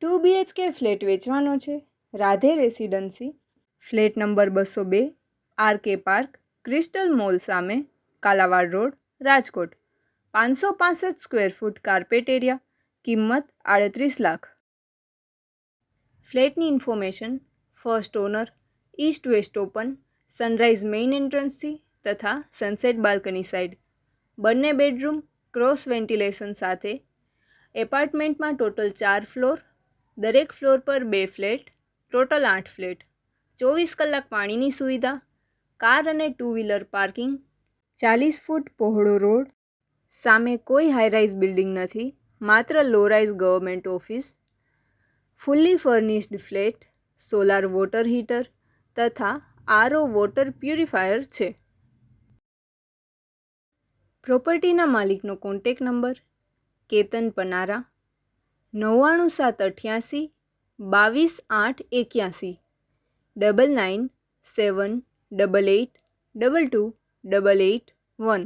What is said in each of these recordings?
2 BHK flat વેચવાનો છે Radhe residency, flat number 202, RK park, crystal mall સામે, Kalawad road, Rajkot. 565 square foot carpet area, કિંમત 38 લાખ. ફ્લેટની ઇન્ફોર્મેશન: first owner, east west open, sunrise main એન્ટ્રન્સથી તથા સનસેટ બાલ્કની સાઇડ. બંને બેડરૂમ, ક્રોસ વેન્ટિલેશન સાથે. એપાર્ટમેન્ટમાં ટોટલ 4 ફ્લોર, દરેક ફ્લોર પર 2 ફ્લેટ, ટોટલ 8 ફ્લેટ. 24 કલાક પાણીની સુવિધા, કાર અને 2 વ્હીલર પાર્કિંગ. 40 ફૂટ પહોળો રોડ. સામે કોઈ હાઈરાઇઝ બિલ્ડિંગ નથી, માત્ર low rise government office. Fully furnished flat, solar water heater તથા RO વોટર પ્યુરિફાયર છે. પ્રોપર્ટીના માલિકનો કોન્ટેક નંબર: કેતન પનારા, 99788 22881, 9978822821.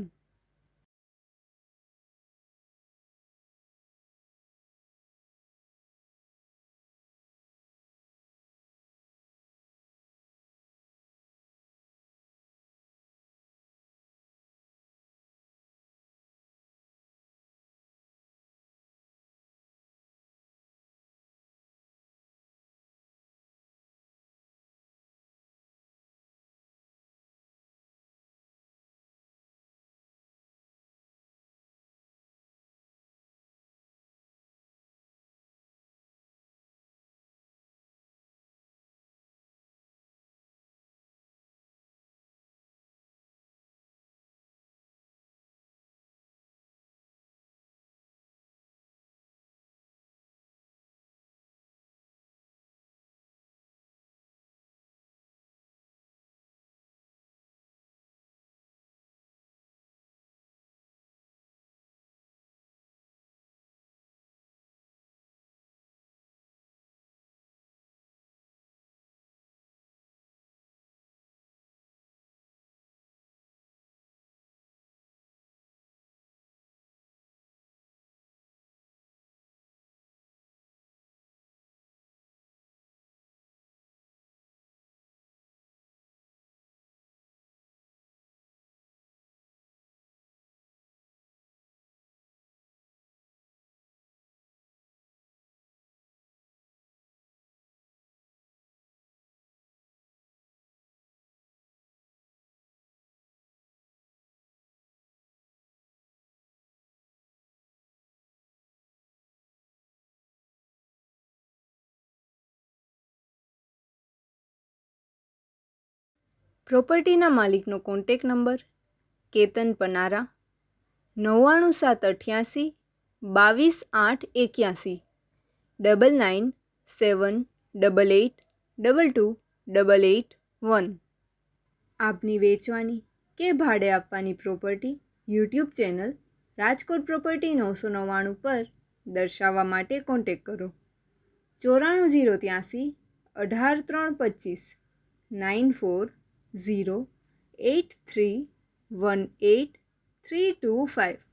પ્રોપર્ટીના માલિકનો કોન્ટેક નંબર: કેતન પનારા, 99788 22881, 9978822821. આપની વેચવાની કે ભાડે આપવાની property YouTube channel Rajkot property 999 પર દર્શાવવા માટે કોન્ટેક કરો. 94083 18325 9408318325.